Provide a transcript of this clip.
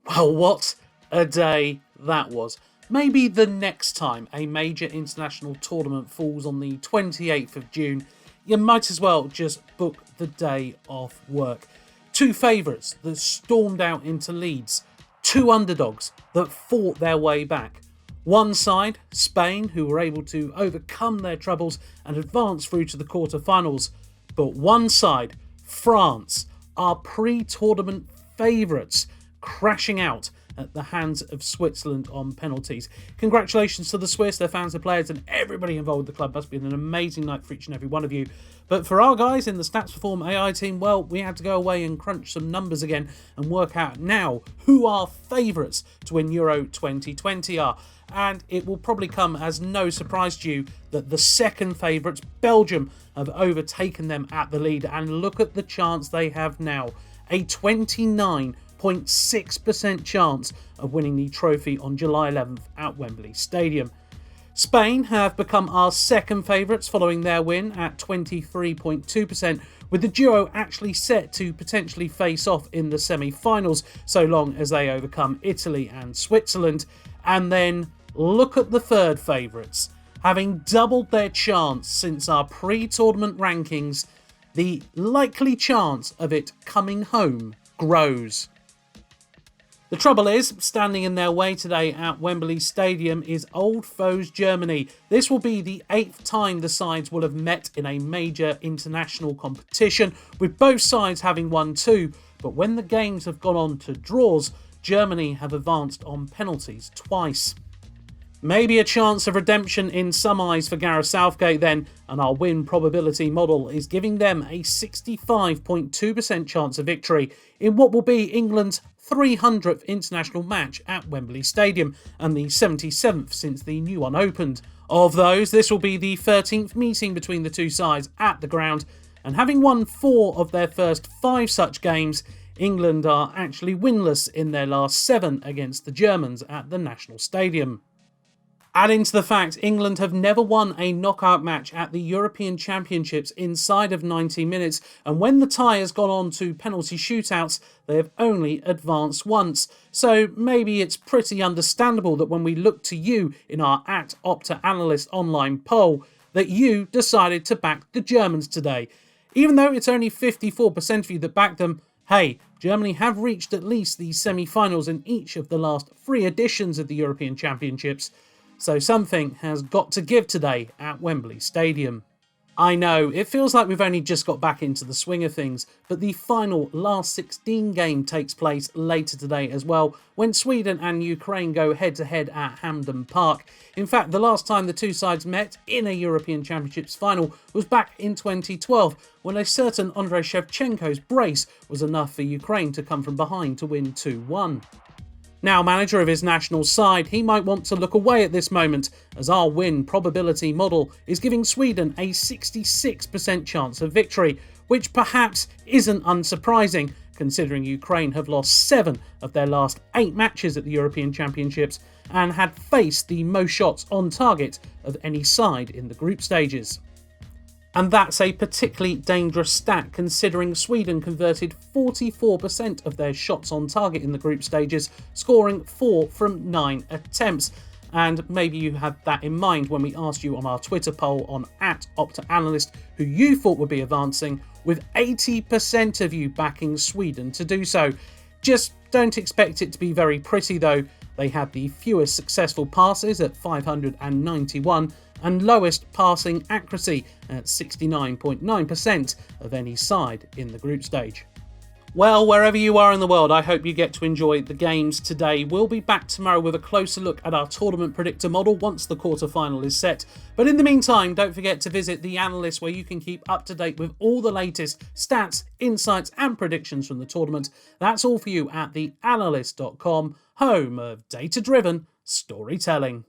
Well, what a day that was. Maybe the next time a major international tournament falls on the 28th of June, you might as well just book the day off work. Two favourites that stormed out into Leeds, two underdogs that fought their way back. One side, Spain, who were able to overcome their troubles and advance through to the quarter-finals. But one side, France, our pre-tournament favourites, crashing out at the hands of Switzerland on penalties. Congratulations to the Swiss, their fans, the players, and everybody involved with the club. Must have been an amazing night for each and every one of you. But for our guys in the Stats Perform AI team, well, we had to go away and crunch some numbers again and work out now who our favourites to win Euro 2020 are. And it will probably come as no surprise to you that the second favourites, Belgium, have overtaken them at the lead. And look at the chance they have now. A 29.6% chance of winning the trophy on July 11th at Wembley Stadium. Spain have become our second favourites following their win at 23.2%, with the duo actually set to potentially face off in the semi-finals so long as they overcome Italy and Switzerland. And then look at the third favourites. Having doubled their chance since our pre-tournament rankings, the likely chance of it coming home grows. The trouble is, standing in their way today at Wembley Stadium is old foes Germany. This will be the 8th time the sides will have met in a major international competition, with both sides having won two. But when the games have gone on to draws, Germany have advanced on penalties twice. Maybe a chance of redemption in some eyes for Gareth Southgate then, and our win probability model is giving them a 65.2% chance of victory in what will be England's 300th international match at Wembley Stadium and the 77th since the new one opened. Of those, this will be the 13th meeting between the two sides at the ground, and having won 4 of their first 5 such games, England are actually winless in their last 7 against the Germans at the National Stadium. Add into the fact England have never won a knockout match at the European Championships inside of 90 minutes, and when the tie has gone on to penalty shootouts, they have only advanced once. So maybe it's pretty understandable that when we look to you in our @Analyst online poll, that you decided to back the Germans today. Even though it's only 54% of you that backed them, hey, Germany have reached at least the semi-finals in each of the last 3 editions of the European Championships. So something has got to give today at Wembley Stadium. I know, it feels like we've only just got back into the swing of things, but the final last 16 game takes place later today as well, when Sweden and Ukraine go head-to-head at Hampden Park. In fact, the last time the two sides met in a European Championships final was back in 2012, when a certain Andrei Shevchenko's brace was enough for Ukraine to come from behind to win 2-1. Now manager of his national side, he might want to look away at this moment, as our win probability model is giving Sweden a 66% chance of victory, which perhaps isn't unsurprising considering Ukraine have lost 7 of their last 8 matches at the European Championships and had faced the most shots on target of any side in the group stages. And that's a particularly dangerous stat considering Sweden converted 44% of their shots on target in the group stages, scoring 4 from 9 attempts. And maybe you had that in mind when we asked you on our Twitter poll on @Analyst who you thought would be advancing, with 80% of you backing Sweden to do so. Just don't expect it to be very pretty though. They had the fewest successful passes at 591 and lowest passing accuracy at 69.9% of any side in the group stage. Well, wherever you are in the world, I hope you get to enjoy the games today. We'll be back tomorrow with a closer look at our tournament predictor model once the quarter-final is set. But in the meantime, don't forget to visit The Analyst, where you can keep up to date with all the latest stats, insights and predictions from the tournament. That's all for you at theanalyst.com, home of data-driven storytelling.